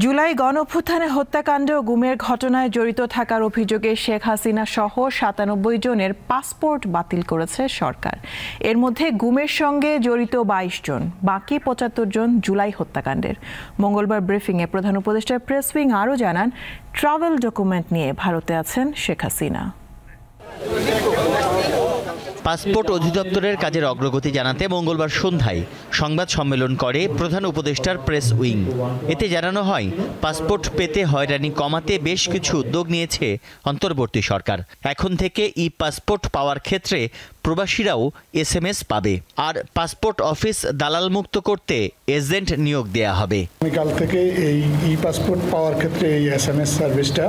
জুলাই গণঅভ্যুত্থানে হত্যাকাণ্ড ও গুমের ঘটনায় জড়িত থাকার অভিযোগে শেখ হাসিনা সহ ৯৭ জনের পাসপোর্ট বাতিল করেছে সরকার। এর মধ্যে গুমের সঙ্গে জড়িত ২২ জন, বাকি ৭৫ জন জুলাই হত্যাকাণ্ডের। মঙ্গলবার ব্রিফিংয়ে প্রধান উপদেষ্টার প্রেস উইং আরও জানান, ট্রাভেল ডকুমেন্ট নিয়ে ভারতে আছেন শেখ হাসিনা। পাসপোর্ট অধিদপ্তরের কাজের অগ্রগতি জানাতে মঙ্গলবার সন্ধ্যায় সংবাদ সম্মেলন করে প্রধান উপদেষ্টার প্রেস উইং। এতে জানানো হয়, পাসপোর্ট পেতে হয়রানি কমাতে বেশ কিছু উদ্যোগ নিয়েছে অন্তর্বর্তী সরকার। এখন থেকে ই পাসপোর্ট পাওয়ার ক্ষেত্রে প্রবাসীরাও SMS পাবে, আর পাসপোর্ট অফিস দালাল মুক্ত করতে এজেন্ট নিয়োগ দেয়া হবে। কাল থেকে এই ই পাসপোর্ট পাওয়ার ক্ষেত্রে এই SMS সার্ভিসটা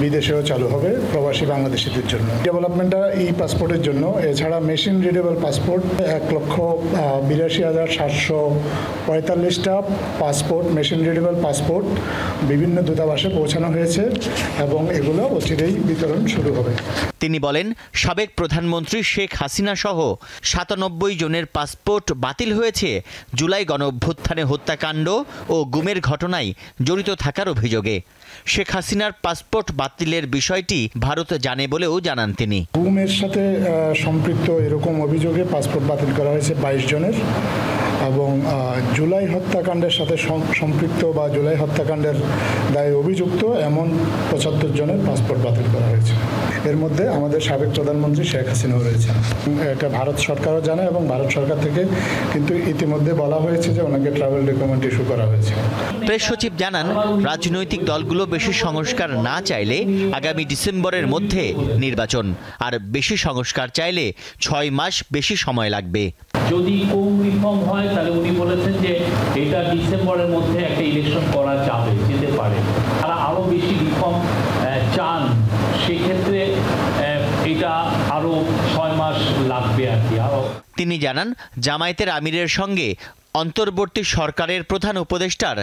বিদেশেও চালু হবে প্রবাসী বাংলাদেশিদের জন্য। ডেভেলপমেন্টটা ই পাসপোর্টের জন্য, এছাড়া মেশিন রিডেবল পাসপোর্ট ১,৮২,৭৪৫টা পাসপোর্ট, মেশিন রিডেবল পাসপোর্ট বিভিন্ন দূতাবাসে পৌঁছানো হয়েছে এবং এগুলো অচিরেই বিতরণ শুরু হবে। তিনি বলেন, সাবেক প্রধানমন্ত্রী শেখ হাসিনা সহ ৯৭ জনের পাসপোর্ট বাতিল হয়েছে জুলাই গণঅভ্যুত্থানে হত্যাকাণ্ড ও গুমের ঘটনায় জড়িত থাকার অভিযোগে। শেখ হাসিনার পাসপোর্ট বাতিলের বিষয়টি ভারত জানে বলেও জানান তিনি। গুমের সাথে সম্পৃক্ত এরকম অভিযোগে পাসপোর্ট বাতিল করা হয়েছে ২২ জনের এবং জুলাই হত্যাকাণ্ডের সাথে সম্পৃক্ত বা জুলাই হত্যাকাণ্ডের দায়ে অভিযুক্ত এমন ৭৫ জনের পাসপোর্ট বাতিল করা হয়েছে। এর মধ্যে আমাদের সাবেক প্রধানমন্ত্রী শেখ হাসিনাও রয়েছেন। এটা ভারত সরকারও জানে এবং ভারত সরকার থেকে কিন্তু ইতিমধ্যে বলা হয়েছে যে ওনাকে ট্রাভেল ডকুমেন্ট ইস্যু করা হয়েছে। প্রেস সচিব জানান, রাজনৈতিক দলগুলো বেশি সংস্কার না চাইলে আগামী ডিসেম্বরের মধ্যে নির্বাচন, আর বেশি সংস্কার চাইলে ৬ মাস বেশি সময় লাগবে। যদি কম রিফর্ম হয় তাহলে উনি বলেছেন যে এটা ডিসেম্বরের মধ্যে একটা ইলেকশন করা যেতে পারে। তারা আরো বেশি রিফর্ম চান, সেক্ষেত্রে এটা আরো ৬ মাস লাগবে আর কি। তিনি জানান, জামায়াতের আমিরের সঙ্গে অন্তর্বর্তী সরকারের প্রধান উপদেষ্টার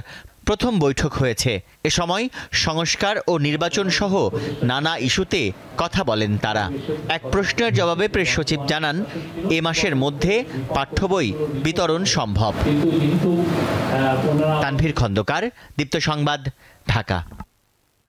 প্রথম বৈঠক হয়েছে। এ সময় সংস্কার ও নির্বাচন সহ নানা ইস্যুতে কথা বলেন তারা। এক প্রশ্নের জবাবে প্রেস সচিব জানান, এ মাসের মধ্যে পাঠ্য বই বিতরণ সম্ভব। তানভীর খন্দকার, দীপ্ত সংবাদ, ঢাকা।